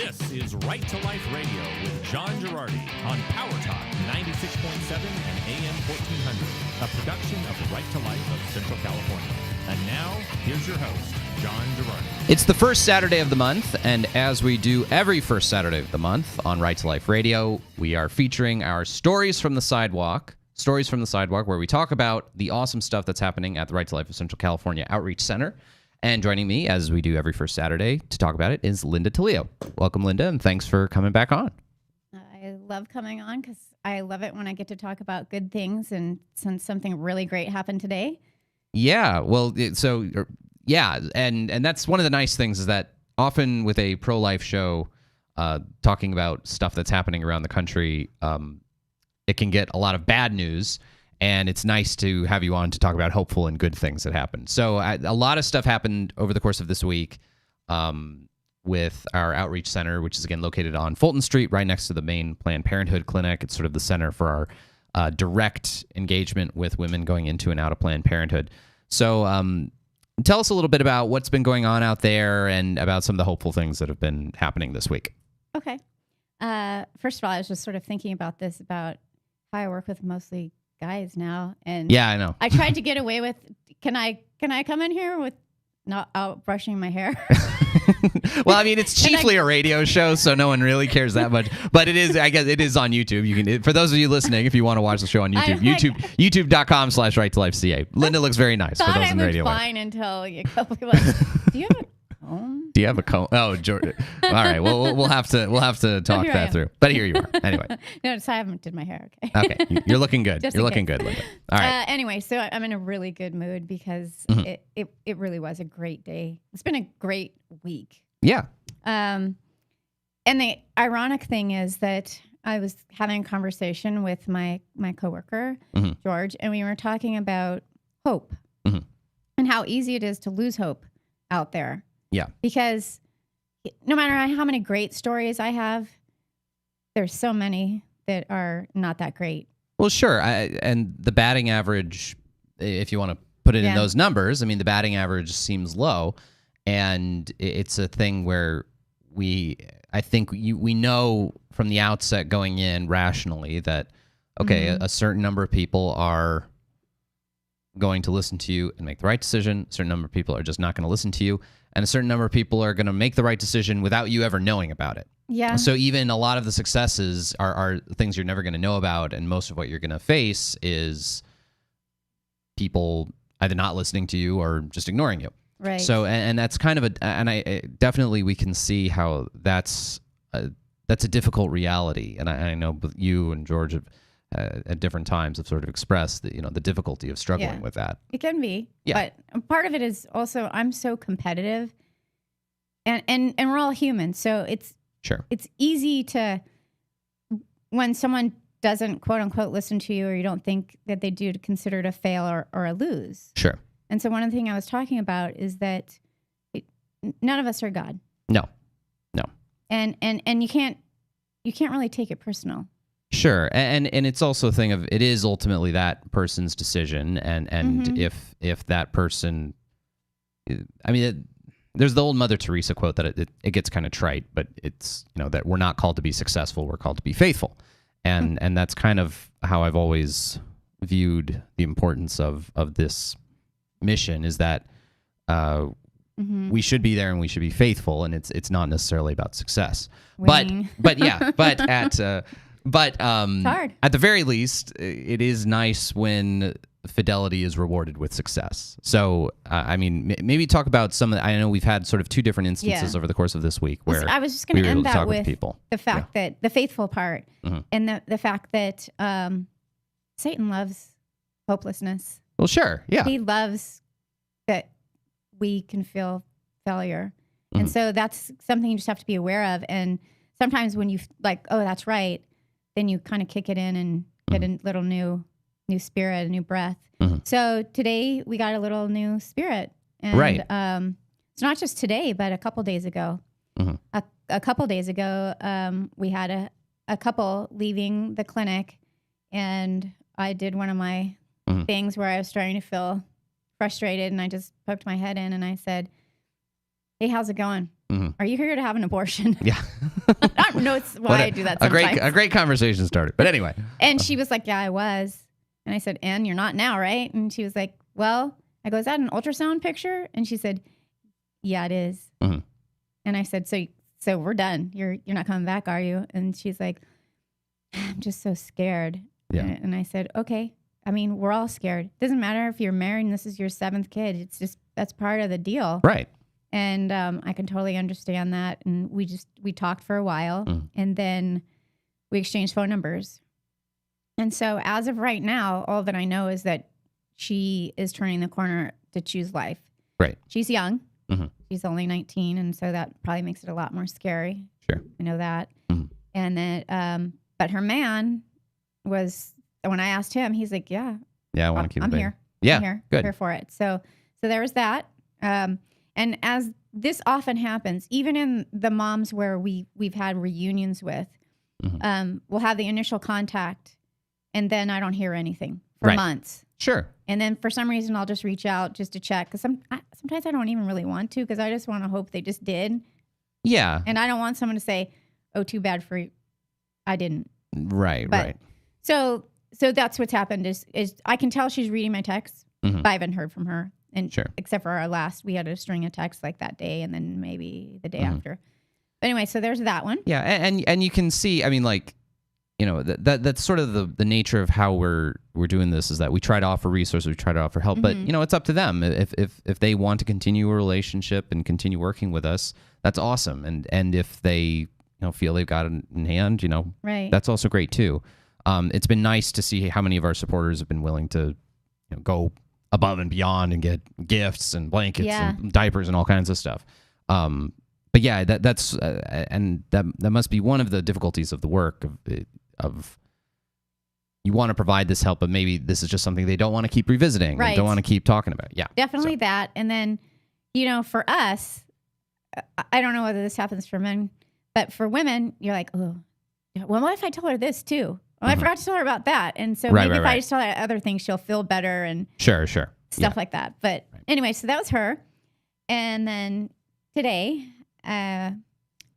This is Right to Life Radio with John Gerardi on Power Talk 96.7 and AM 1400, a production of the Right to Life of Central California. And now, here's your host, John Gerardi. It's the first Saturday of the month, and as we do every first Saturday of the month on Right to Life Radio, we are featuring our Stories from the Sidewalk, where we talk about the awesome stuff that's happening at the Right to Life of Central California Outreach Center. And joining me, as we do every first Saturday to talk about it, is Linda Teliha. Welcome, Linda, and thanks for coming back on. I love coming on because I love it when I get to talk about good things, and since something really great happened today. Yeah, well, and that's one of the nice things is that often with a pro-life show, talking about stuff that's happening around the country, it can get a lot of bad news. And it's nice to have you on to talk about hopeful and good things that happen. So a lot of stuff happened over the course of this week with our outreach center, which is, again, located on Fulton Street, right next to the main Planned Parenthood clinic. It's sort of the center for our direct engagement with women going into and out of Planned Parenthood. So tell us a little bit about what's been going on out there and about some of the hopeful things that have been happening this week. Okay. First of all, I was just sort of thinking about this, about how I work with mostly guys now, and yeah, I know. I tried to get away with, can I come in here with not out brushing my hair? Well, I mean, it's chiefly a radio show, so no one really cares that much. But it is, I guess, it is on YouTube. You can, for those of you listening, if you want to watch the show on YouTube, youtube.com/righttolifeca. Linda looks very nice for those in radio. Fine until you go. Like, do you have a comb? Do you have a comb? Oh, George. All right. Well, we'll have to talk that through. But here you are. Anyway. No, so I haven't did my hair. Okay. You're looking good. You're looking good, Linda. All right. Anyway, so I'm in a really good mood because it really was a great day. It's been a great week. Yeah. And the ironic thing is that I was having a conversation with my coworker, George, and we were talking about hope and how easy it is to lose hope out there. Yeah. Because no matter how many great stories I have, there's so many that are not that great. Well, sure. And the batting average, if you want to put it in those numbers, I mean, the batting average seems low. And it's a thing where we know from the outset going in rationally that, okay, a certain number of people are going to listen to you and make the right decision. A certain number of people are just not going to listen to you. And a certain number of people are going to make the right decision without you ever knowing about it. Yeah. So even a lot of the successes are things you're never going to know about. And most of what you're going to face is people either not listening to you or just ignoring you. Right. So, and that's kind of definitely we can see how that's a difficult reality. And I know you and George have, at different times have sort of expressed the difficulty of struggling with that. It can be. Yeah. But part of it is also I'm so competitive and we're all human. So it's easy to, when someone doesn't quote unquote listen to you or you don't think that they do, to consider it a fail or a lose. Sure. And so one of the things I was talking about is that none of us are God. No. And you can't really take it personal. Sure, and it's also a thing of it is ultimately that person's decision, and if that person, I mean, there's the old Mother Teresa quote that it gets kind of trite, but it's that we're not called to be successful, we're called to be faithful, and that's kind of how I've always viewed the importance of this mission is that we should be there and we should be faithful, and it's not necessarily about success, but at the very least, it is nice when fidelity is rewarded with success. So, I mean, maybe talk about some of the, I know we've had sort of two different instances over the course of this week where I was just going to end that with people. The fact that the faithful part and the fact that Satan loves hopelessness. Well, sure. Yeah. He loves that we can feel failure. And so that's something you just have to be aware of. And sometimes when you like, oh, that's right, then you kind of kick it in and get a little new spirit, a new breath. So today we got a little new spirit. And it's not just today, but a couple days ago. A couple days ago, we had a couple leaving the clinic, and I did one of my things where I was starting to feel frustrated, and I just poked my head in and I said, hey, how's it going? Mm-hmm. Are you here to have an abortion? Yeah. I don't know why I do that sometimes. A great conversation started. But anyway. And she was like, yeah, I was. And I said, and you're not now, right? And she was like, well, I go, is that an ultrasound picture? And she said, yeah, it is. Mm-hmm. And I said, so we're done. You're not coming back, are you? And she's like, I'm just so scared. Yeah. And I said, okay. I mean, we're all scared. Doesn't matter if you're married and this is your 7th kid. It's just, that's part of the deal. Right. And I can totally understand that. And we talked for a while, and then we exchanged phone numbers. And so as of right now, all that I know is that she is turning the corner to choose life. Right. She's young. Mm-hmm. She's only 19. And so that probably makes it a lot more scary. Sure. I know that. Mm-hmm. And then, but her man was, when I asked him, he's like, yeah, I want to keep it. I'm here. Yeah. I'm here. Good. I'm here for it. So there was that. And as this often happens, even in the moms where we've had reunions with, we'll have the initial contact, and then I don't hear anything for months. Sure. And then for some reason, I'll just reach out just to check, because sometimes I don't even really want to, because I just want to hope they just did. Yeah. And I don't want someone to say, oh, too bad for you. I didn't. Right, but, right. So that's what's happened is I can tell she's reading my texts, but I haven't heard from her. And sure. Except for our last, we had a string of texts like that day and then maybe the day after. But anyway, so there's that one. Yeah, and you can see, I mean, like, you know, that's sort of the nature of how we're doing this, is that we try to offer resources, we try to offer help, but you know, it's up to them. If they want to continue a relationship and continue working with us, that's awesome. And if they feel they've got it in hand, right, that's also great too. It's been nice to see how many of our supporters have been willing to go above and beyond and get gifts and blankets and diapers and all kinds of stuff. But yeah, that's and that must be one of the difficulties of the work of you want to provide this help, but maybe this is just something they don't want to keep revisiting, right, and don't want to keep talking about. Yeah, definitely that. And then, for us, I don't know whether this happens for men, but for women, you're like, oh, well, what if I tell her this too? Well, I forgot to tell her about that. And so maybe if I just tell her other things, she'll feel better and sure. Stuff like that. But anyway, so that was her. And then today,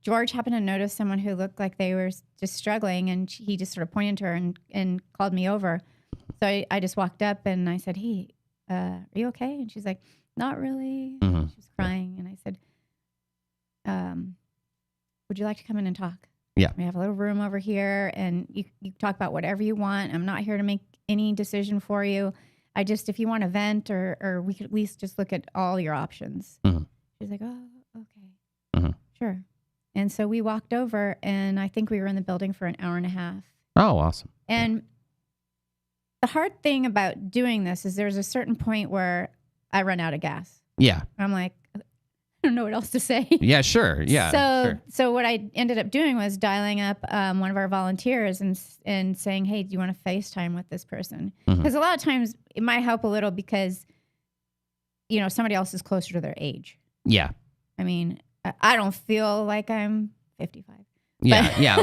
George happened to notice someone who looked like they were just struggling, and he just sort of pointed to her and called me over. So I just walked up and I said, hey, are you okay? And she's like, not really. She was crying. And I said, would you like to come in and talk? Yeah. We have a little room over here, and you talk about whatever you want. I'm not here to make any decision for you. If you want to vent, or we could at least just look at all your options. She's like, oh, okay. Sure. And so we walked over, and I think we were in the building for an hour and a half. Oh, awesome. And the hard thing about doing this is there's a certain point where I run out of gas. Yeah. I'm like, I don't know what else to say. Yeah, sure. Yeah. So what I ended up doing was dialing up one of our volunteers and saying, hey, do you want to FaceTime with this person? Because a lot of times it might help a little because, somebody else is closer to their age. Yeah. I mean, I don't feel like I'm 55. Yeah.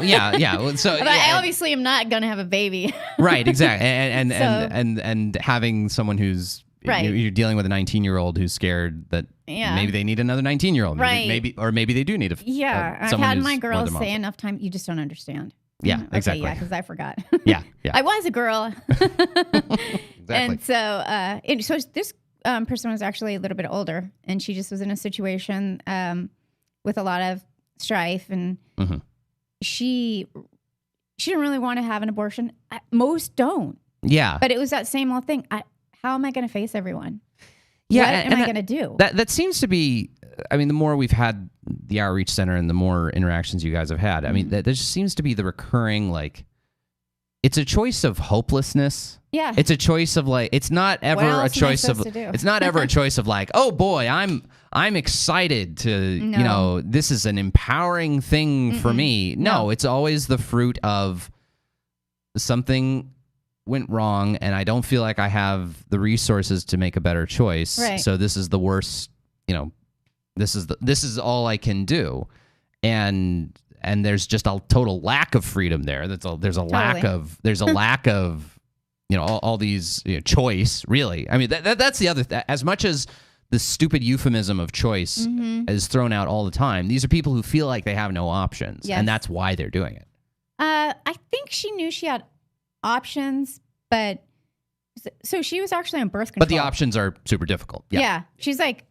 So but I obviously am not going to have a baby. Right, exactly. And having someone who's you're dealing with a 19-year-old who's scared that maybe they need another 19-year-old. Right. Maybe they do need I've had my girls say enough time, you just don't understand. Yeah, okay, exactly. Yeah, because I forgot. Yeah. I was a girl. Exactly. And so this person was actually a little bit older, and she just was in a situation with a lot of strife, and she didn't really want to have an abortion. Most don't. Yeah. But it was that same old thing. How am I going to face everyone? Yeah. What am I going to do? That seems to be, I mean, the more we've had the Outreach Center and the more interactions you guys have had, I mean, there just seems to be the recurring, like, it's a choice of hopelessness. Yeah. It's a choice of, like, it's not ever a choice of, it's not ever a choice of, like, oh boy, I'm excited to, this is an empowering thing for me. No, it's always the fruit of something went wrong, and I don't feel like I have the resources to make a better choice. Right. So this is the worst, this is all I can do. And there's just a total lack of freedom there. There's a lack of all these choice, really. I mean, that's the other as much as the stupid euphemism of choice is thrown out all the time. These are people who feel like they have no options, and that's why they're doing it. I think she knew she had options, but so she was actually on birth control. But the options are super difficult. Yeah. She's like,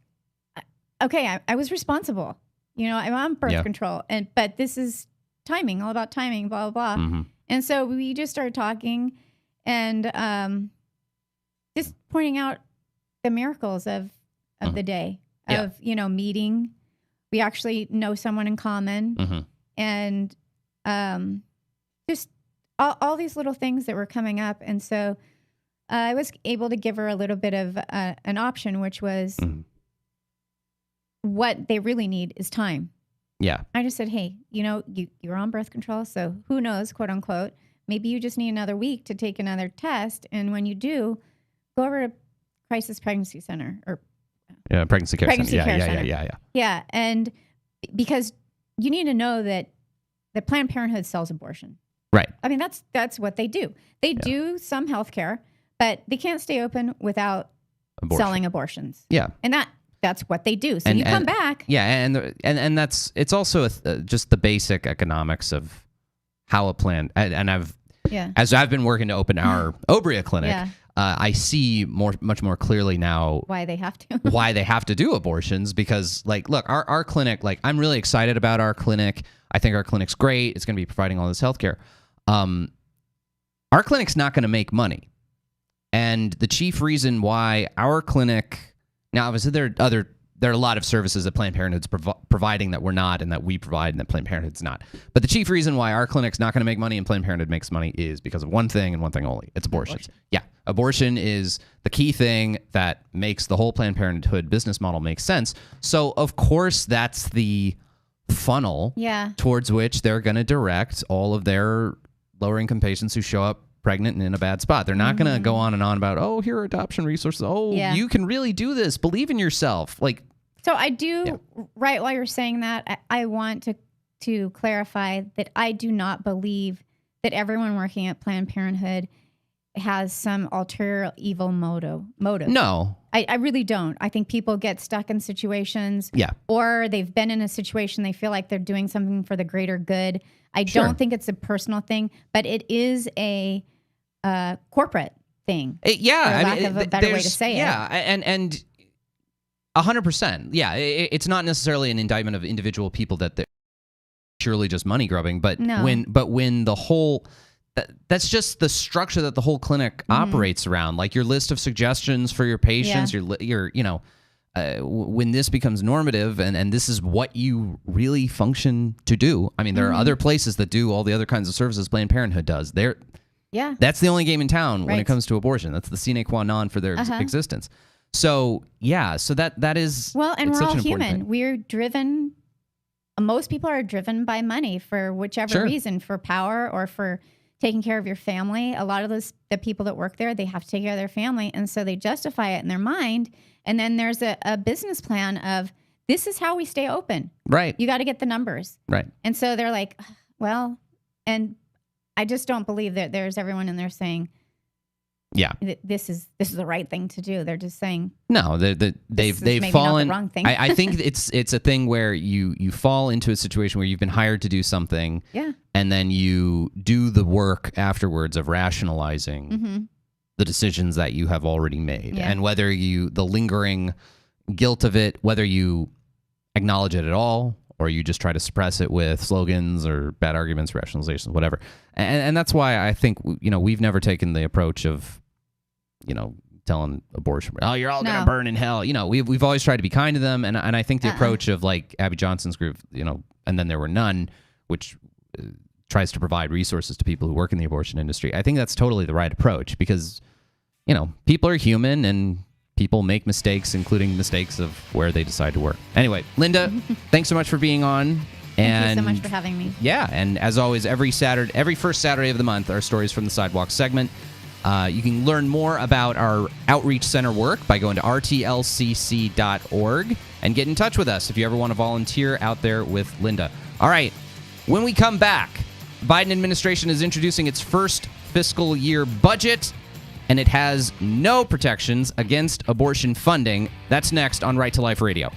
okay, I was responsible. I'm on birth control, but this is timing, all about timing, blah, blah, blah. And so we just started talking and just pointing out the miracles of the day, of, meeting. We actually know someone in common and just all these little things that were coming up. And so I was able to give her a little bit of an option, which was what they really need is time. Yeah. I just said, hey, you're on birth control, so who knows, quote unquote, maybe you just need another week to take another test. And when you do, go over to Crisis Pregnancy Center or Pregnancy Care Center. Center. Yeah. And because you need to know that the Planned Parenthood sells abortion. Right. I mean, that's what they do. They do some healthcare, but they can't stay open without selling abortions. Yeah. And that's what they do. So you come back. Yeah, and it's also just the basic economics of how a plan. And as I've been working to open our Obria clinic, I see much more clearly now why they have to why they have to do abortions, because look, our clinic, I'm really excited about our clinic. I think our clinic's great. It's going to be providing all this healthcare. Our clinic's not going to make money, and the chief reason why our clinic. Now, obviously, there are a lot of services that Planned Parenthood's providing that we're not, and that we provide, and that Planned Parenthood's not. But the chief reason why our clinic's not going to make money and Planned Parenthood makes money is because of one thing and one thing only. It's abortions. Yeah, abortion is the key thing that makes the whole Planned Parenthood business model make sense. So, of course, that's the funnel towards which they're going to direct all of their lower-income patients who show up pregnant and in a bad spot. They're not going to go on and on about, here are adoption resources. You can really do this. Believe in yourself. So I do, right while you're saying that, I want to clarify that I do not believe that everyone working at Planned Parenthood has some ulterior evil motive. No. I really don't. I think people get stuck in situations or they've been in a situation they feel like they're doing something for the greater good. I don't think it's a personal thing, but it is a corporate thing. For lack of a better way to say it. Yeah, and 100%. Yeah, it's not necessarily an indictment of individual people that they're purely just money grubbing, but when the whole that's just the structure that the whole clinic operates around. Like your list of suggestions for your patients, your when this becomes normative and this is what you really function to do. I mean, there are other places that do all the other kinds of services Planned Parenthood does. That's the only game in town when it comes to abortion. That's the sine qua non for their existence. So that is and we're all human. We're driven. Most people are driven by money for whichever reason, for power or for taking care of your family. A lot of the people that work there, they have to take care of their family, and so they justify it in their mind. And then there's a business plan of this is how we stay open. Right. You got to get the numbers. Right. And so they're like, well, and I just don't believe that there's everyone in there saying, this is the right thing to do. They're just saying no. They've fallen. Not the wrong thing. I think it's a thing where you fall into a situation where you've been hired to do something, and then you do the work afterwards of rationalizing the decisions that you have already made, and whether the lingering guilt of it, whether you acknowledge it at all, or you just try to suppress it with slogans or bad arguments, rationalizations, whatever. And that's why I think we've never taken the approach of telling abortion, you're all gonna burn in hell. We've always tried to be kind to them, and I think the approach of like Abby Johnson's group, and then there were none, which tries to provide resources to people who work in the abortion industry. I think that's totally the right approach because people are human and people make mistakes, including mistakes of where they decide to work. Anyway, Linda, thanks so much for being on. Thank you so much for having me. Yeah, and as always, every first Saturday of the month, our Stories from the Sidewalk segment. You can learn more about our outreach center work by going to rtlcc.org and get in touch with us if you ever want to volunteer out there with Linda. All right, when we come back, Biden administration is introducing its first fiscal year budget, and it has no protections against abortion funding. That's next on Right to Life Radio.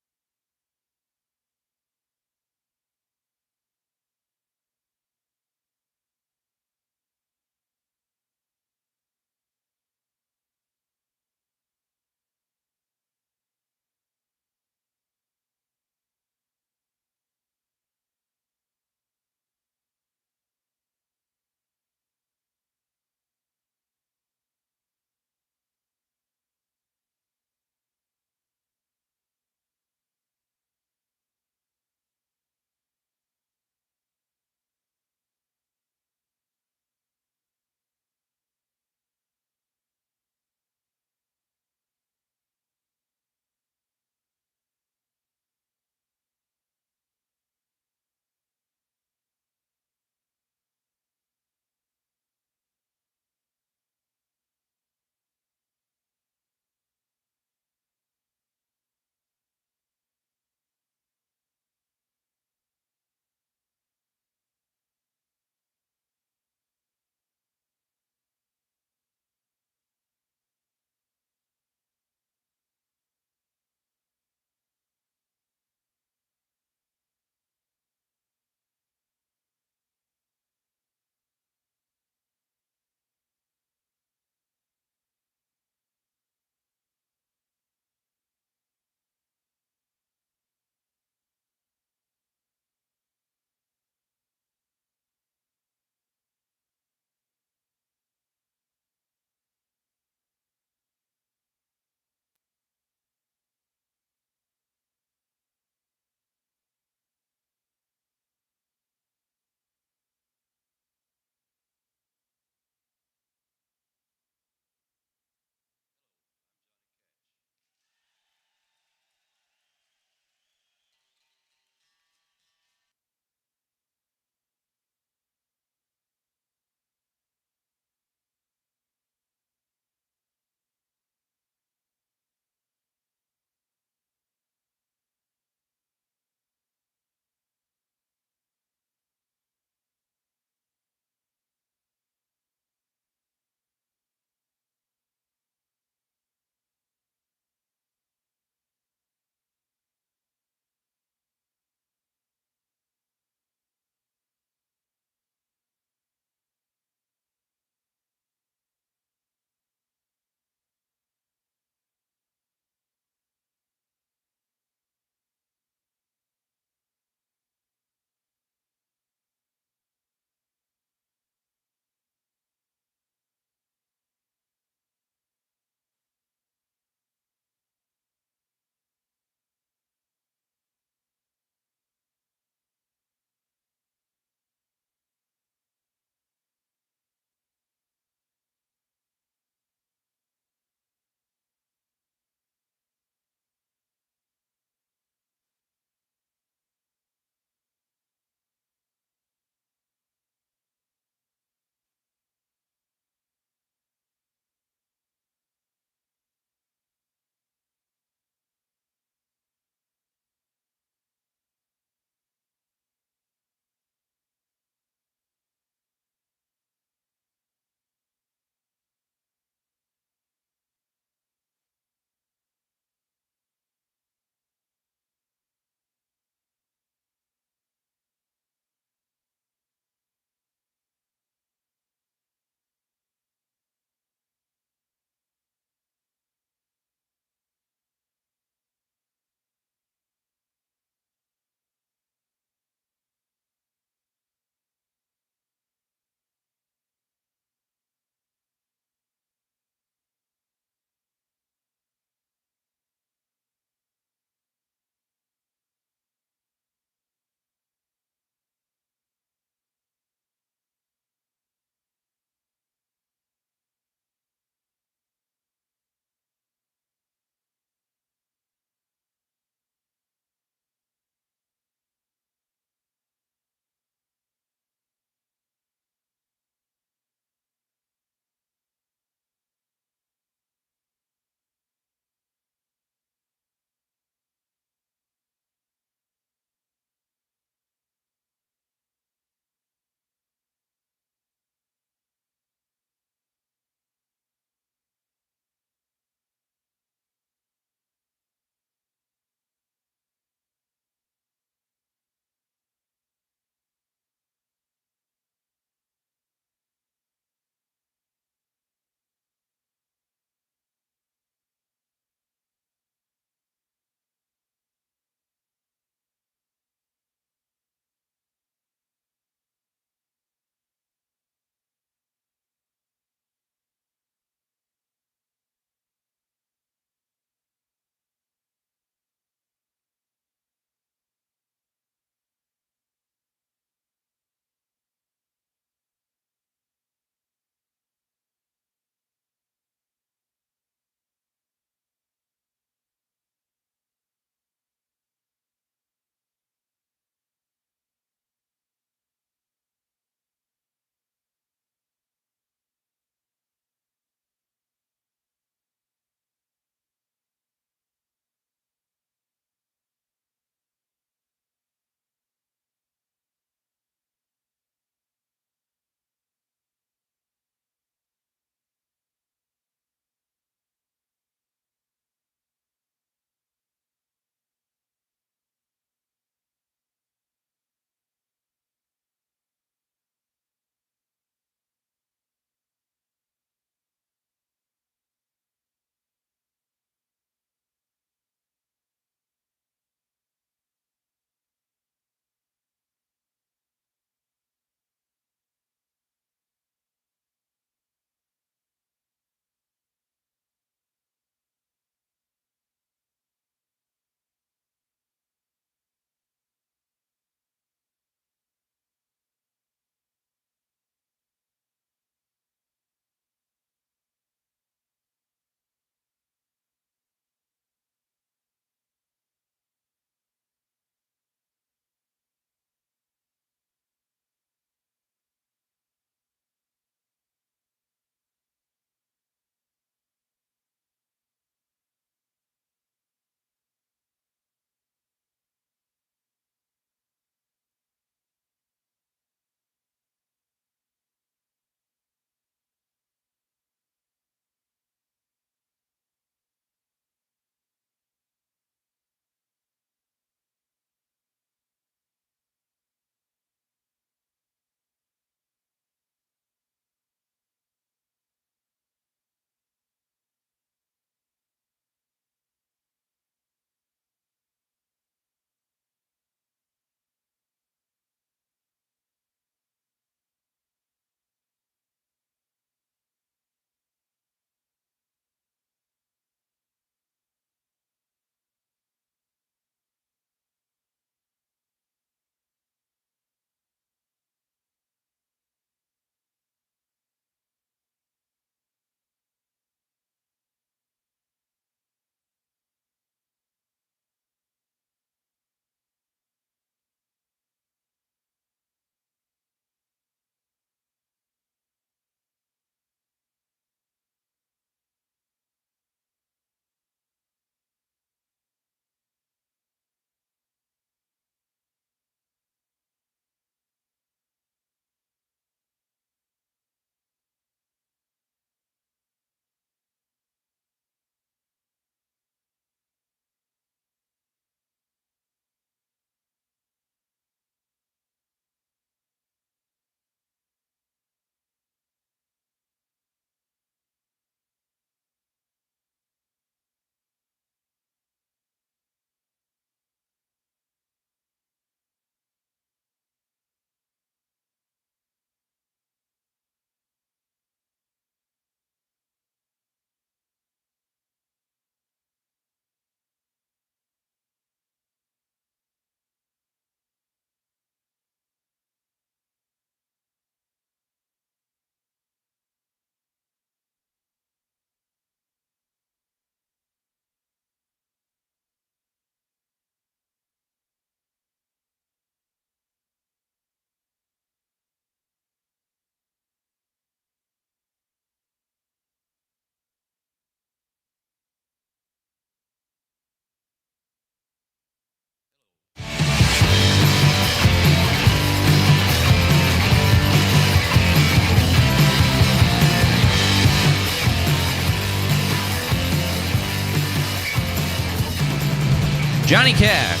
Johnny Cash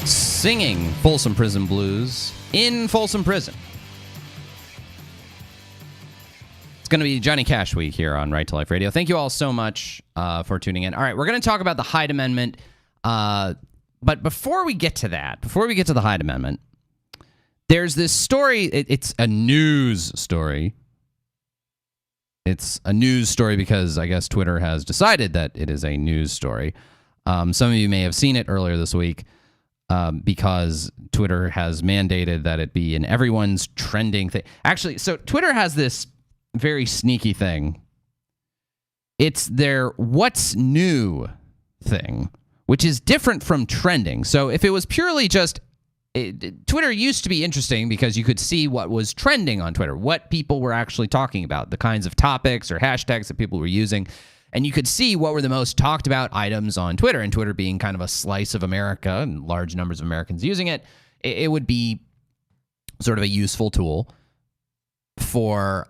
singing Folsom Prison Blues in Folsom Prison. It's going to be Johnny Cash week here on Right to Life Radio. Thank you all so much for tuning in. All right, we're going to talk about the Hyde Amendment. But before we get to that, before we get to the Hyde Amendment, there's this story. It's a news story. It's a news story because I guess Twitter has decided that it is a news story. Some of you may have seen it earlier this week because Twitter has mandated that it be in everyone's trending thing. Actually, so Twitter has this very sneaky thing. It's their what's new thing, which is different from trending. So if it was purely just Twitter used to be interesting because you could see what was trending on Twitter, what people were actually talking about, the kinds of topics or hashtags that people were using, and you could see what were the most talked about items on Twitter, and Twitter being kind of a slice of America and large numbers of Americans using it, it would be sort of a useful tool for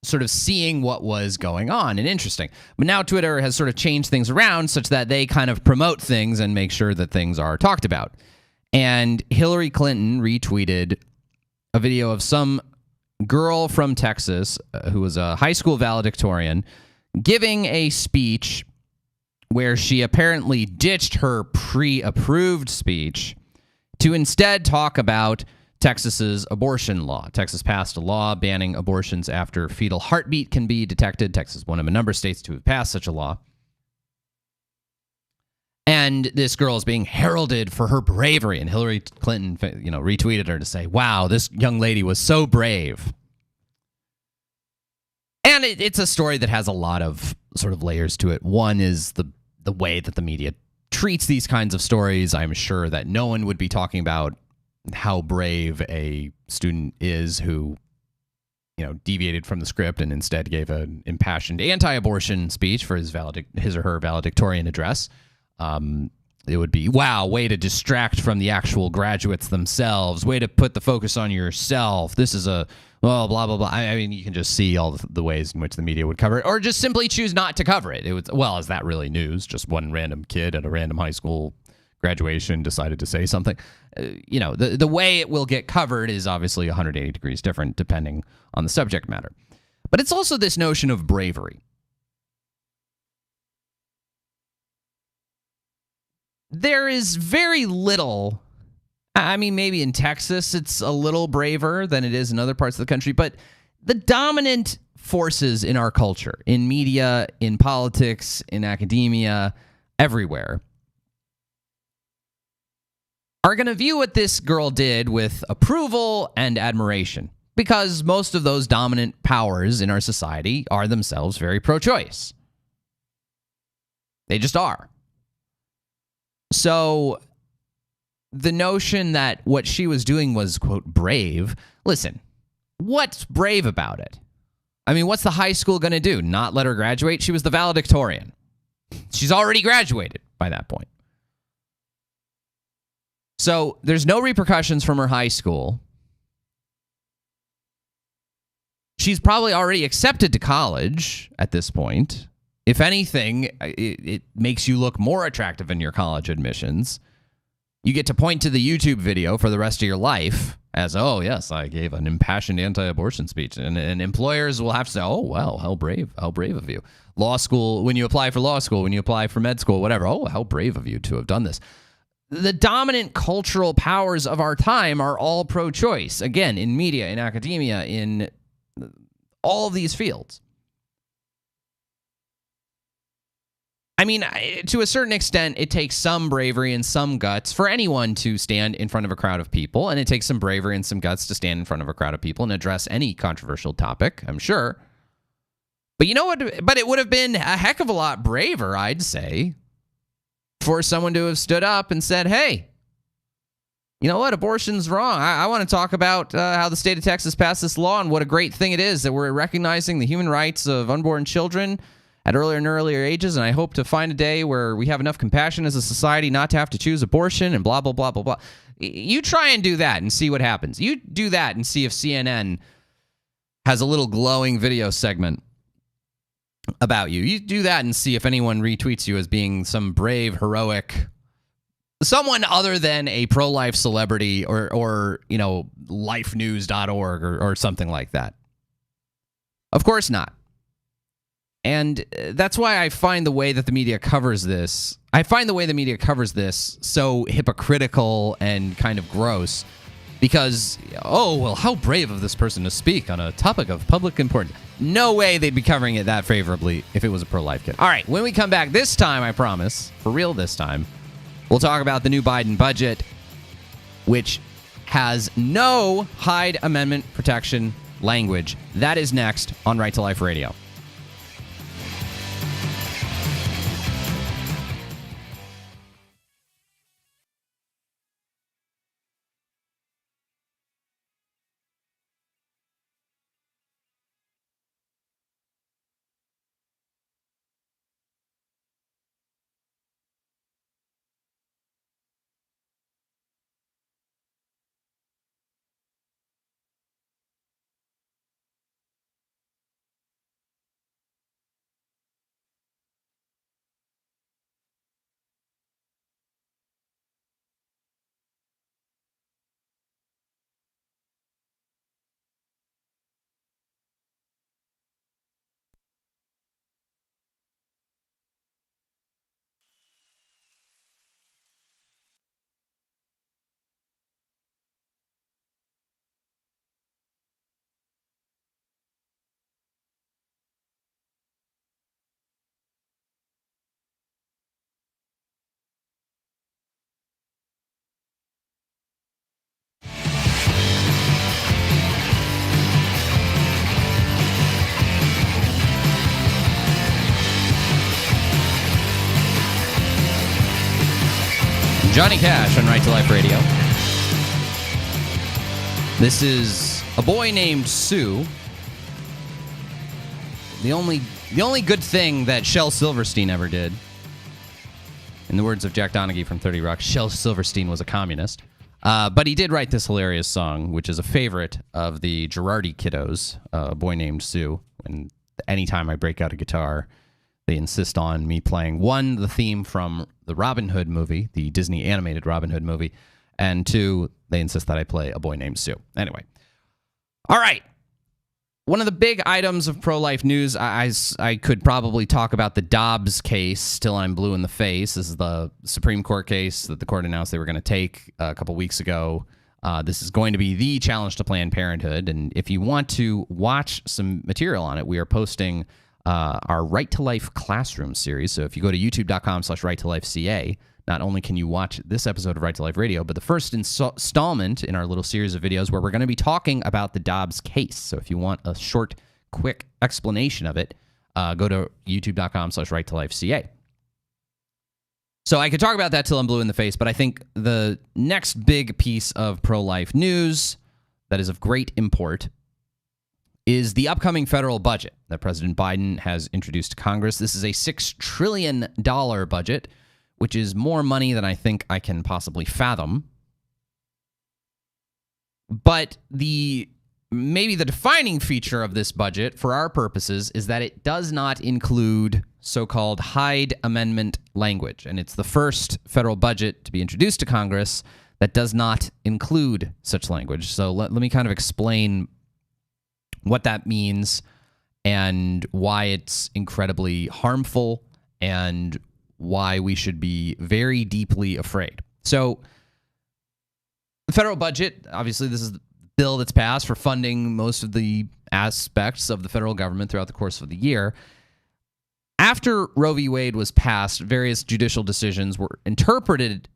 sort of seeing what was going on and interesting. But now Twitter has sort of changed things around such that they kind of promote things and make sure that things are talked about. And Hillary Clinton retweeted a video of some girl from Texas who was a high school valedictorian giving a speech where she apparently ditched her pre-approved speech to instead talk about Texas's abortion law. Texas passed a law banning abortions after fetal heartbeat can be detected. Texas is one of a number of states to have passed such a law. And this girl is being heralded for her bravery. And Hillary Clinton, retweeted her to say, wow, this young lady was so brave. And it's a story that has a lot of sort of layers to it. One is the way that the media treats these kinds of stories. I'm sure that no one would be talking about how brave a student is who, deviated from the script and instead gave an impassioned anti-abortion speech for his or her valedictorian address. It would be, wow, way to distract from the actual graduates themselves, way to put the focus on yourself. This is blah, blah, blah. I mean, you can just see all the ways in which the media would cover it, or just simply choose not to cover it. It was, well, is that really news? Just one random kid at a random high school graduation decided to say something. The way it will get covered is obviously 180 degrees different depending on the subject matter. But it's also this notion of bravery. There is very little, I mean, maybe in Texas it's a little braver than it is in other parts of the country, but the dominant forces in our culture, in media, in politics, in academia, everywhere, are going to view what this girl did with approval and admiration, because most of those dominant powers in our society are themselves very pro-choice. They just are. So the notion that what she was doing was, quote, brave, listen, what's brave about it? I mean, what's the high school going to do? Not let her graduate? She was the valedictorian. She's already graduated by that point. So there's no repercussions from her high school. She's probably already accepted to college at this point. If anything, it makes you look more attractive in your college admissions. You get to point to the YouTube video for the rest of your life as, oh, yes, I gave an impassioned anti-abortion speech. And employers will have to say, oh, well, how brave of you. Law school, when you apply for law school, when you apply for med school, whatever, oh, how brave of you to have done this. The dominant cultural powers of our time are all pro-choice. Again, in media, in academia, in all of these fields. I mean, to a certain extent, it takes some bravery and some guts for anyone to stand in front of a crowd of people, and it takes some bravery and some guts to stand in front of a crowd of people and address any controversial topic, I'm sure. But you know what? But it would have been a heck of a lot braver, I'd say, for someone to have stood up and said, hey, you know what? Abortion's wrong. I want to talk about how the state of Texas passed this law and what a great thing it is that we're recognizing the human rights of unborn children at earlier and earlier ages, and I hope to find a day where we have enough compassion as a society not to have to choose abortion and blah, blah, blah, blah, blah. You try and do that and see what happens. You do that and see if CNN has a little glowing video segment about you. You do that and see if anyone retweets you as being some brave, heroic, someone other than a pro-life celebrity or lifenews.org or something like that. Of course not. And that's why I find the way that the media covers this, so hypocritical and kind of gross. Because, how brave of this person to speak on a topic of public importance. No way they'd be covering it that favorably if it was a pro-life kid. All right, when we come back this time, I promise, for real this time, we'll talk about the new Biden budget, which has no Hyde Amendment protection language. That is next on Right to Life Radio. Johnny Cash on Right to Life Radio. This is A Boy Named Sue. The only good thing that Shel Silverstein ever did, in the words of Jack Donaghy from 30 Rock, Shel Silverstein was a communist. But he did write this hilarious song, which is a favorite of the Gerardi kiddos, A Boy Named Sue. And anytime I break out a guitar, they insist on me playing, one, the theme from the Robin Hood movie, the Disney animated Robin Hood movie, and two, they insist that I play A Boy Named Sue. Anyway. All right. One of the big items of pro-life news, I could probably talk about the Dobbs case, Still I'm Blue in the Face. This is the Supreme Court case that the court announced they were going to take a couple weeks ago. This is going to be the challenge to Planned Parenthood. And if you want to watch some material on it, we are posting our Right to Life Classroom series. So if you go to youtube.com/righttolifeca, not only can you watch this episode of Right to Life Radio, but the first installment in our little series of videos where we're going to be talking about the Dobbs case. So if you want a short, quick explanation of it, go to youtube.com/righttolifeca. So I could talk about that till I'm blue in the face, but I think the next big piece of pro-life news that is of great import is the upcoming federal budget that President Biden has introduced to Congress. This is a $6 trillion budget, which is more money than I think I can possibly fathom. But maybe the defining feature of this budget for our purposes is that it does not include so-called Hyde Amendment language. And it's the first federal budget to be introduced to Congress that does not include such language. So let me kind of explain what that means and why it's incredibly harmful and why we should be very deeply afraid. So the federal budget, obviously this is the bill that's passed for funding most of the aspects of the federal government throughout the course of the year. After Roe v. Wade was passed, various judicial decisions were interpreted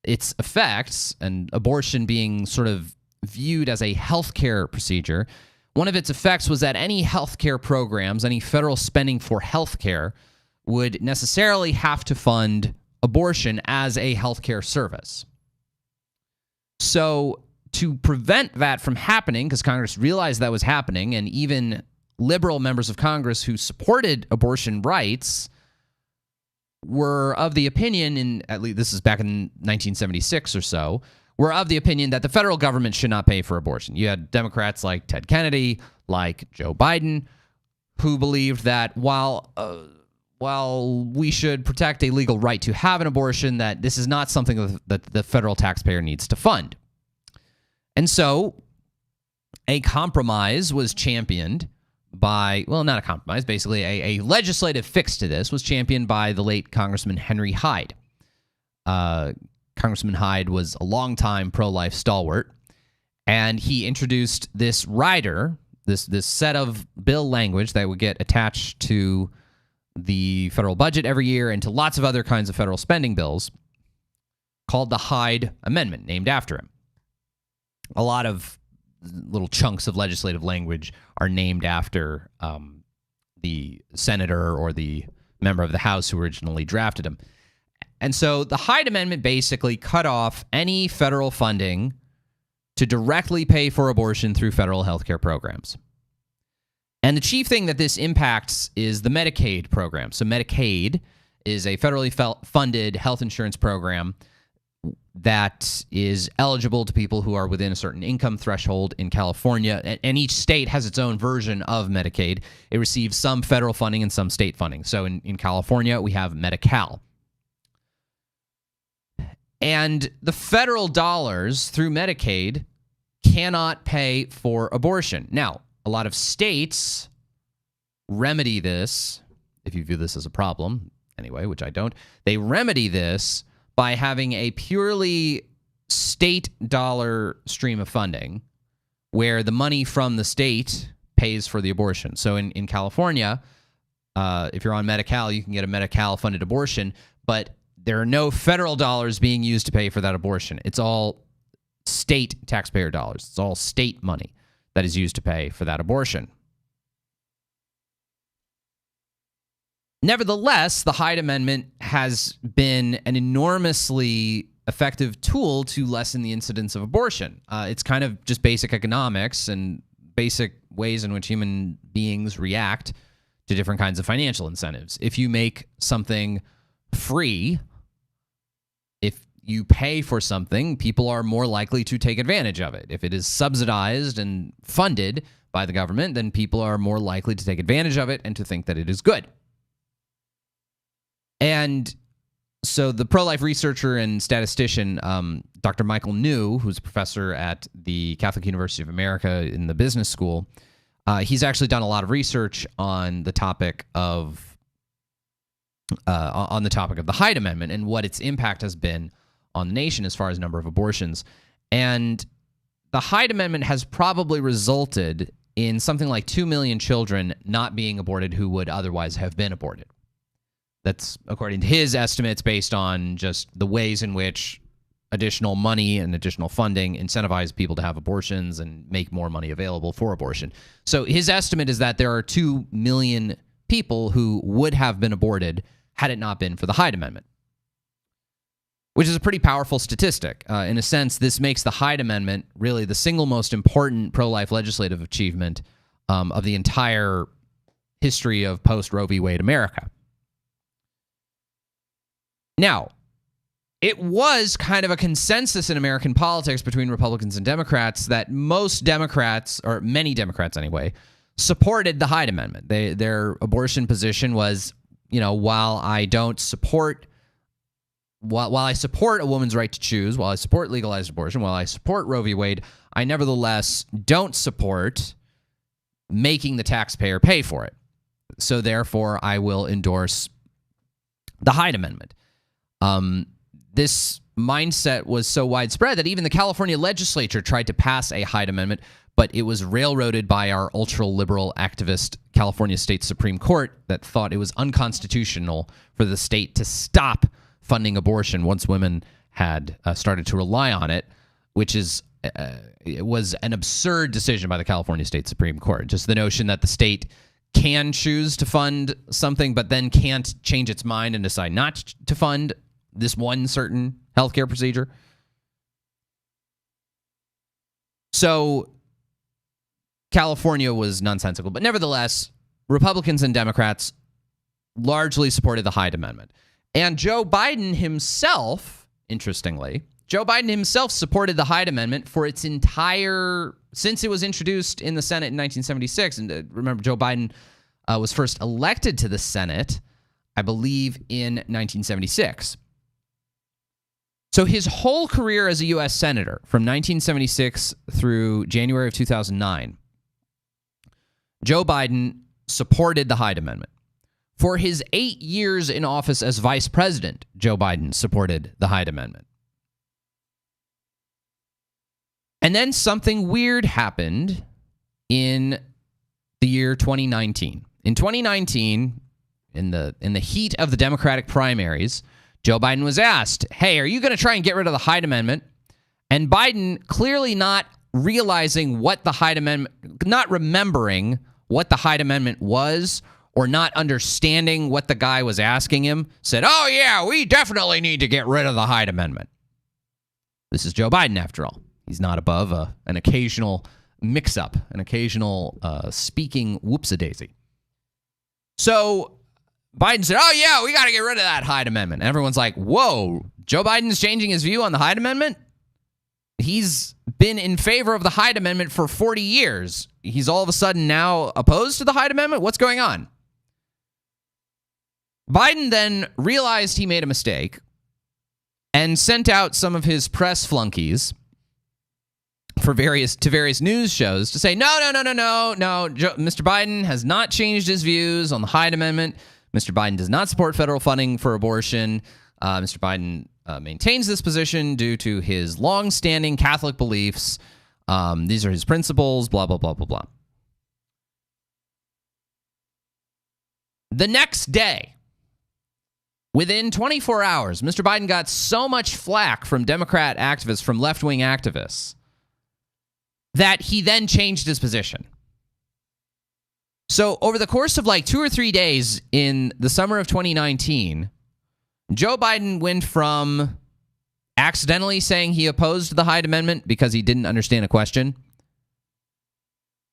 its effects, and abortion being sort of viewed as a healthcare procedure. One of its effects was that any healthcare programs, any federal spending for healthcare, would necessarily have to fund abortion as a healthcare service. So to prevent that from happening, because Congress realized that was happening, and even liberal members of Congress who supported abortion rights were of the opinion, at least this is back in 1976 or so, were of the opinion that the federal government should not pay for abortion. You had Democrats like Ted Kennedy, like Joe Biden, who believed that while we should protect a legal right to have an abortion, that this is not something that the federal taxpayer needs to fund. And so a compromise was championed by, well, not a compromise, basically a legislative fix to this was championed by the late Congressman Henry Hyde. Congressman Hyde was a longtime pro-life stalwart, and he introduced this rider, this set of bill language that would get attached to the federal budget every year and to lots of other kinds of federal spending bills, called the Hyde Amendment, named after him. A lot of little chunks of legislative language are named after the senator or the member of the House who originally drafted them. And so the Hyde Amendment basically cut off any federal funding to directly pay for abortion through federal health care programs. And the chief thing that this impacts is the Medicaid program. So Medicaid is a federally funded health insurance program that is eligible to people who are within a certain income threshold in California. And each state has its own version of Medicaid. It receives some federal funding and some state funding. So in California, we have Medi-Cal. And the federal dollars through Medicaid cannot pay for abortion. Now, a lot of states remedy this, if you view this as a problem, anyway, which I don't. They remedy this by having a purely state dollar stream of funding where the money from the state pays for the abortion. So in California, if you're on Medi-Cal, you can get a Medi-Cal funded abortion, but there are no federal dollars being used to pay for that abortion. It's all state taxpayer dollars. It's all state money that is used to pay for that abortion. Nevertheless, the Hyde Amendment has been an enormously effective tool to lessen the incidence of abortion. It's kind of just basic economics and basic ways in which human beings react to different kinds of financial incentives. If you make something free, if you pay for something, people are more likely to take advantage of it. If it is subsidized and funded by the government, then people are more likely to take advantage of it and to think that it is good. And so the pro-life researcher and statistician, Dr. Michael New, who's a professor at the Catholic University of America in the business school, he's actually done a lot of research on the topic of the Hyde Amendment and what its impact has been on the nation as far as number of abortions. And the Hyde Amendment has probably resulted in something like 2 million children not being aborted who would otherwise have been aborted. That's according to his estimates based on just the ways in which additional money and additional funding incentivize people to have abortions and make more money available for abortion. So his estimate is that there are 2 million people who would have been aborted had it not been for the Hyde Amendment, which is a pretty powerful statistic. In a sense, this makes the Hyde Amendment really the single most important pro-life legislative achievement of the entire history of post-Roe v. Wade America. Now, it was kind of a consensus in American politics between Republicans and Democrats that most Democrats, or many Democrats anyway, supported the Hyde Amendment. Their abortion position was, while I support a woman's right to choose, while I support legalized abortion, while I support Roe v. Wade, I nevertheless don't support making the taxpayer pay for it. So therefore, I will endorse the Hyde Amendment. This mindset was so widespread that even the California legislature tried to pass a Hyde Amendment, but it was railroaded by our ultra-liberal activist California State Supreme Court that thought it was unconstitutional for the state to stop funding abortion once women had started to rely on it, which is it was an absurd decision by the California State Supreme Court. Just the notion that the state can choose to fund something, but then can't change its mind and decide not to fund this one certain healthcare procedure. So California was nonsensical, but nevertheless, Republicans and Democrats largely supported the Hyde Amendment. And Joe Biden himself, interestingly, supported the Hyde Amendment for its entire, since it was introduced in the Senate in 1976. And remember, Joe Biden was first elected to the Senate, I believe, in 1976. So his whole career as a U.S. Senator, from 1976 through January of 2009, Joe Biden supported the Hyde Amendment. For his 8 years in office as vice president, Joe Biden supported the Hyde Amendment. And then something weird happened in the year 2019. In 2019, in the heat of the Democratic primaries, Joe Biden was asked, hey, are you going to try and get rid of the Hyde Amendment? And Biden, clearly not realizing what the Hyde Amendment, not remembering what the Hyde Amendment was, or not understanding what the guy was asking him, said, oh yeah, we definitely need to get rid of the Hyde Amendment. This is Joe Biden, after all. He's not above an occasional mix-up, an occasional speaking whoops-a-daisy. So Biden said, oh yeah, we got to get rid of that Hyde Amendment. And everyone's like, whoa, Joe Biden's changing his view on the Hyde Amendment? He's been in favor of the Hyde Amendment for 40 years. He's all of a sudden now opposed to the Hyde Amendment? What's going on? Biden then realized he made a mistake and sent out some of his press flunkies to various news shows to say, no, Mr. Biden has not changed his views on the Hyde Amendment. Mr. Biden does not support federal funding for abortion. Mr. Biden maintains this position due to his long-standing Catholic beliefs. These are his principles, blah, blah, blah, blah, blah. The next day, within 24 hours, Mr. Biden got so much flack from Democrat activists, from left-wing activists, that he then changed his position. So over the course of like 2 or 3 days in the summer of 2019, Joe Biden went from accidentally saying he opposed the Hyde Amendment because he didn't understand a question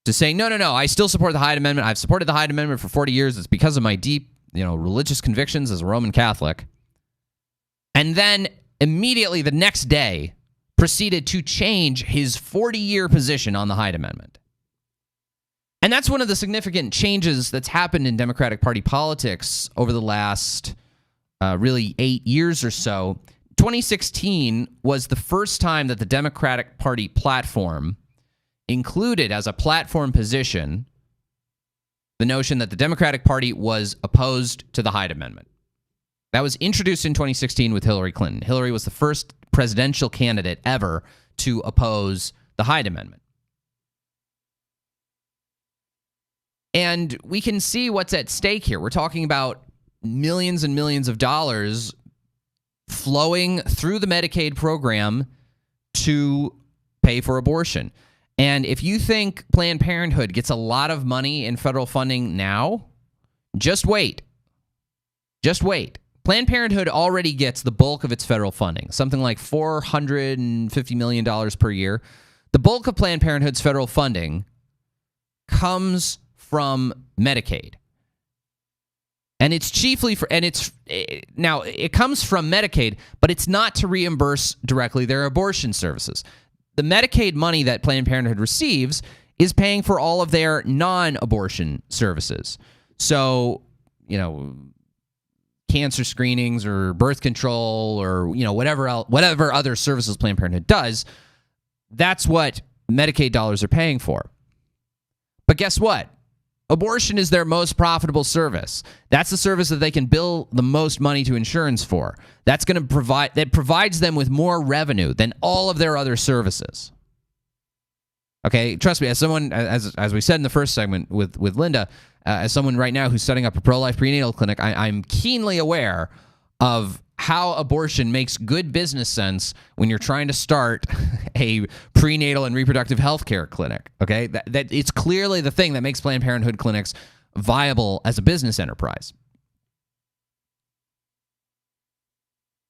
to saying, no, I still support the Hyde Amendment. I've supported the Hyde Amendment for 40 years. It's because of my deep, religious convictions as a Roman Catholic. And then immediately the next day proceeded to change his 40-year position on the Hyde Amendment. And that's one of the significant changes that's happened in Democratic Party politics over the last really 8 years or so. 2016 was the first time that the Democratic Party platform included as a platform position the notion that the Democratic Party was opposed to the Hyde Amendment. That was introduced in 2016 with Hillary Clinton. Hillary was the first presidential candidate ever to oppose the Hyde Amendment. And we can see what's at stake here. We're talking about millions and millions of dollars flowing through the Medicaid program to pay for abortion. And if you think Planned Parenthood gets a lot of money in federal funding now, just wait. Just wait. Planned Parenthood already gets the bulk of its federal funding, something like $450 million per year. The bulk of Planned Parenthood's federal funding comes from Medicaid. And it's chiefly now it comes from Medicaid, but it's not to reimburse directly their abortion services. The Medicaid money that Planned Parenthood receives is paying for all of their non-abortion services. So, cancer screenings or birth control or, whatever other services Planned Parenthood does, that's what Medicaid dollars are paying for. But guess what? Abortion is their most profitable service. That's the service that they can bill the most money to insurance for. That provides them with more revenue than all of their other services. Okay, trust me, as someone, as we said in the first segment with Linda, as someone right now who's setting up a pro-life prenatal clinic, I'm keenly aware of how abortion makes good business sense when you're trying to start a prenatal and reproductive health care clinic. Okay, that it's clearly the thing that makes Planned Parenthood clinics viable as a business enterprise.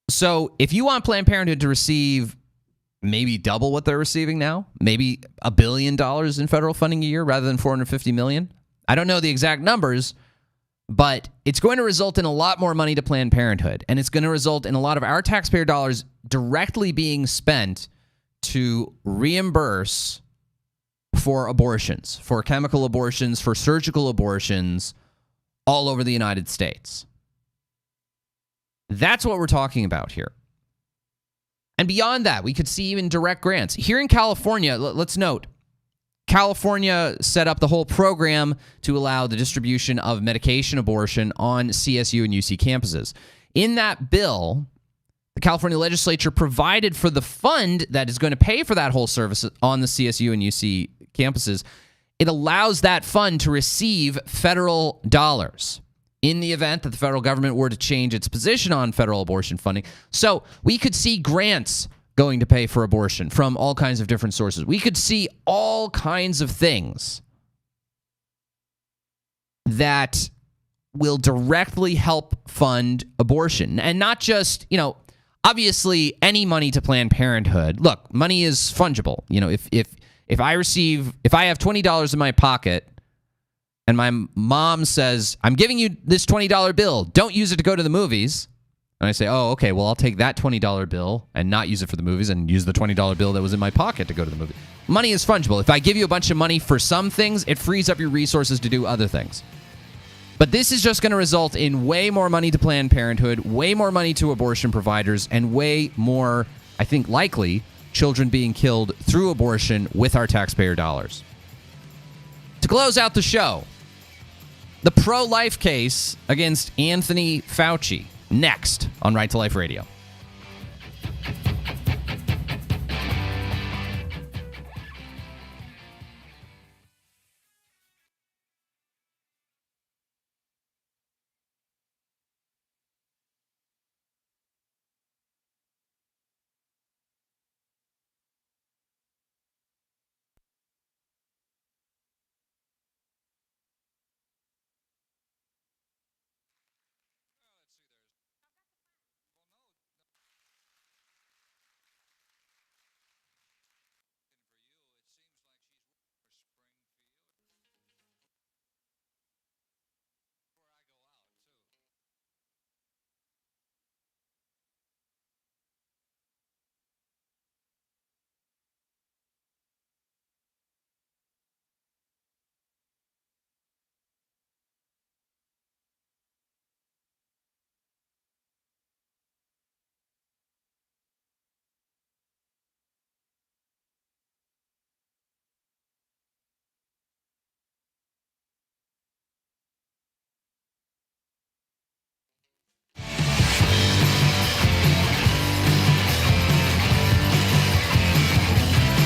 So if you want Planned Parenthood to receive maybe double what they're receiving now, maybe $1 billion in federal funding a year rather than $450 million, I don't know the exact numbers, but it's going to result in a lot more money to Planned Parenthood, and it's going to result in a lot of our taxpayer dollars directly being spent to reimburse for abortions, for chemical abortions, for surgical abortions, all over the United States. That's what we're talking about here. And beyond that, we could see even direct grants. Here in California, let's note, California set up the whole program to allow the distribution of medication abortion on CSU and UC campuses. In that bill, the California legislature provided for the fund that is going to pay for that whole service on the CSU and UC campuses. It allows that fund to receive federal dollars in the event that the federal government were to change its position on federal abortion funding. So we could see grants going to pay for abortion from all kinds of different sources. We could see all kinds of things that will directly help fund abortion. And not just, obviously any money to Planned Parenthood. Look, money is fungible. If I have $20 in my pocket and my mom says, I'm giving you this $20 bill, don't use it to go to the movies. And I say, oh, okay, well, I'll take that $20 bill and not use it for the movies and use the $20 bill that was in my pocket to go to the movie. Money is fungible. If I give you a bunch of money for some things, it frees up your resources to do other things. But this is just going to result in way more money to Planned Parenthood, way more money to abortion providers, and way more, I think, likely, children being killed through abortion with our taxpayer dollars. To close out the show, the pro-life case against Anthony Fauci, next on Right to Life Radio.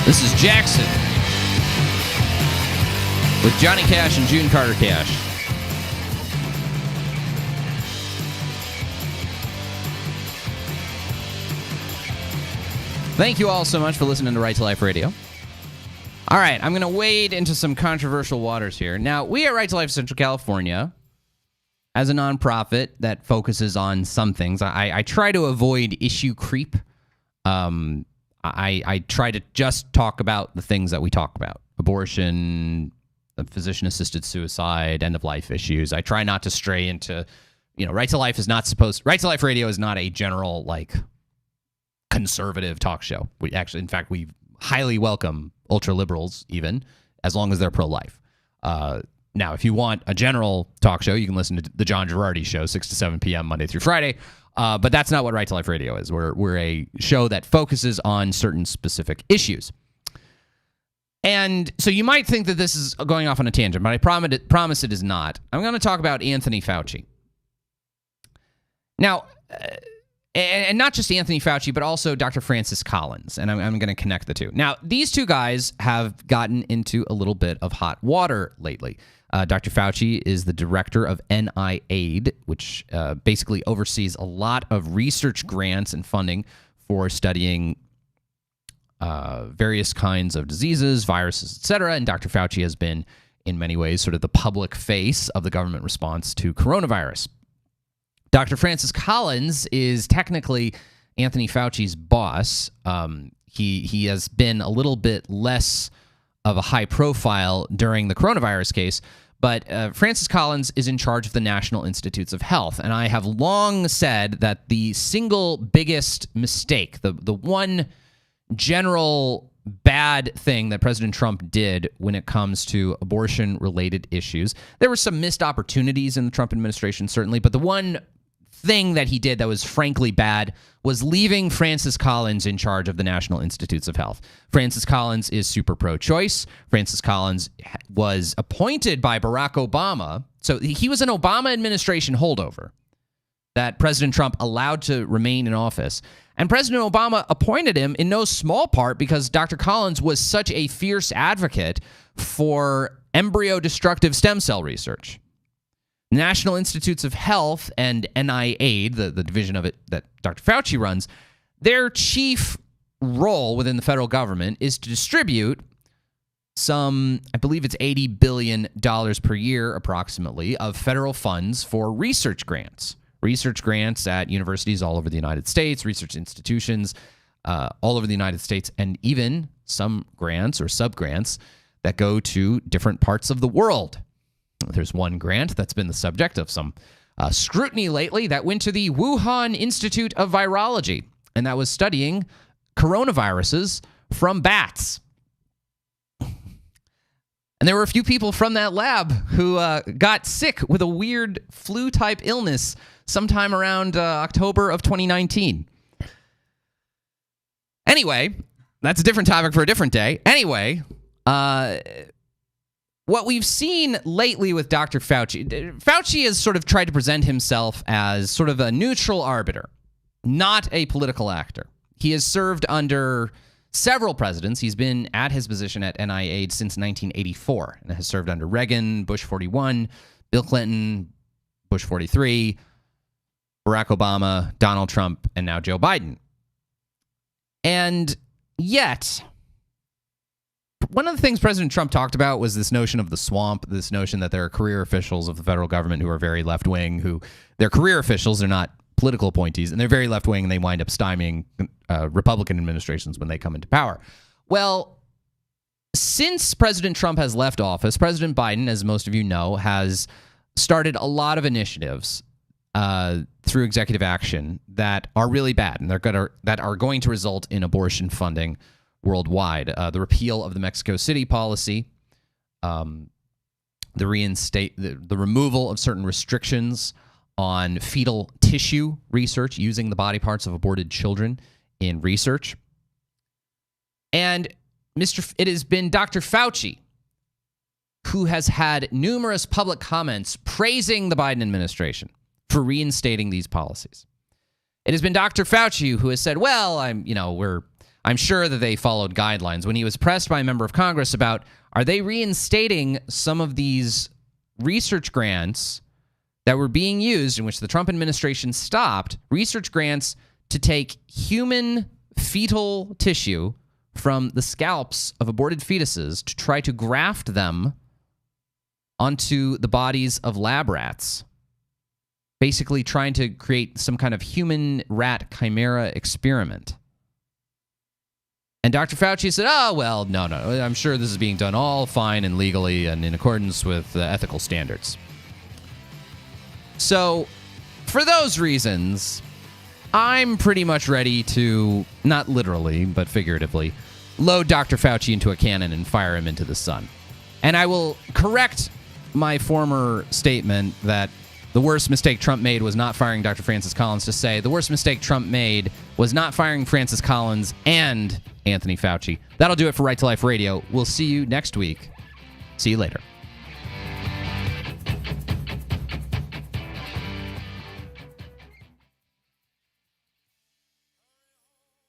This is Jackson with Johnny Cash and June Carter Cash. Thank you all so much for listening to Right to Life Radio. All right, I'm going to wade into some controversial waters here. Now, we at Right to Life Central California, as a nonprofit that focuses on some things, I try to avoid issue creep. I try to just talk about the things that we talk about. Abortion, physician-assisted suicide, end-of-life issues. I try not to stray into, Right to Life Radio is not a general, conservative talk show. In fact, we highly welcome ultra-liberals even, as long as they're pro-life. Now, if you want a general talk show, you can listen to the John Gerardi Show, 6 to 7 p.m. Monday through Friday. But that's not what Right to Life Radio is. We're a show that focuses on certain specific issues. And so you might think that this is going off on a tangent, but I promise it is not. I'm going to talk about Anthony Fauci. Now, and not just Anthony Fauci, but also Dr. Francis Collins, and I'm going to connect the two. Now, these two guys have gotten into a little bit of hot water lately. Dr. Fauci is the director of NIAID, which basically oversees a lot of research grants and funding for studying various kinds of diseases, viruses, etc. And Dr. Fauci has been, in many ways, sort of the public face of the government response to coronavirus. Dr. Francis Collins is technically Anthony Fauci's boss. He has been a little bit less of a high profile during the coronavirus case, but Francis Collins is in charge of the National Institutes of Health. And I have long said that the single biggest mistake, the one general bad thing that President Trump did when it comes to abortion-related issues. There were some missed opportunities in the Trump administration, certainly, but the one thing that he did that was frankly bad was leaving Francis Collins in charge of the National Institutes of Health. Francis Collins is super pro-choice. Francis Collins was appointed by Barack Obama, so he was an Obama administration holdover that President Trump allowed to remain in office. And President Obama appointed him in no small part because Dr. Collins was such a fierce advocate for embryo-destructive stem cell research. National Institutes of Health and NIAID, the division of it that Dr. Fauci runs, their chief role within the federal government is to distribute some, I believe it's $80 billion per year approximately, of federal funds for research grants. Research grants at universities all over the United States, research institutions all over the United States, and even some grants or sub-grants that go to different parts of the world. There's one grant that's been the subject of some scrutiny lately that went to the Wuhan Institute of Virology, and that was studying coronaviruses from bats. And there were a few people from that lab who got sick with a weird flu-type illness sometime around October of 2019. Anyway, that's a different topic for a different day. Anyway, what we've seen lately with Dr. Fauci has sort of tried to present himself as sort of a neutral arbiter, not a political actor. He has served under several presidents. He's been at his position at NIAID since 1984 and has served under Reagan, Bush 41, Bill Clinton, Bush 43, Barack Obama, Donald Trump, and now Joe Biden. And yet, one of the things President Trump talked about was this notion of the swamp, this notion that there are career officials of the federal government who are very left-wing, who they're career officials, they're not political appointees, and they're very left-wing, and they wind up stymieing Republican administrations when they come into power. Well, since President Trump has left office, President Biden, as most of you know, has started a lot of initiatives through executive action that are really bad, and that are going to result in abortion funding worldwide. The repeal of the Mexico City policy, the removal of certain restrictions on fetal tissue research using the body parts of aborted children in research. And it has been Dr. Fauci who has had numerous public comments praising the Biden administration for reinstating these policies. It has been Dr. Fauci who has said, well, I'm sure that they followed guidelines. When he was pressed by a member of Congress about, are they reinstating some of these research grants that were being used, in which the Trump administration stopped, research grants to take human fetal tissue from the scalps of aborted fetuses to try to graft them onto the bodies of lab rats, basically trying to create some kind of human rat chimera experiment. And Dr. Fauci said, oh, well, no, I'm sure this is being done all fine and legally and in accordance with ethical standards. So, for those reasons, I'm pretty much ready to, not literally, but figuratively, load Dr. Fauci into a cannon and fire him into the sun. And I will correct my former statement that the worst mistake Trump made was not firing Dr. Francis Collins to say the worst mistake Trump made was not firing Francis Collins and Anthony Fauci. That'll do it for Right to Life Radio. We'll see you next week. See you later.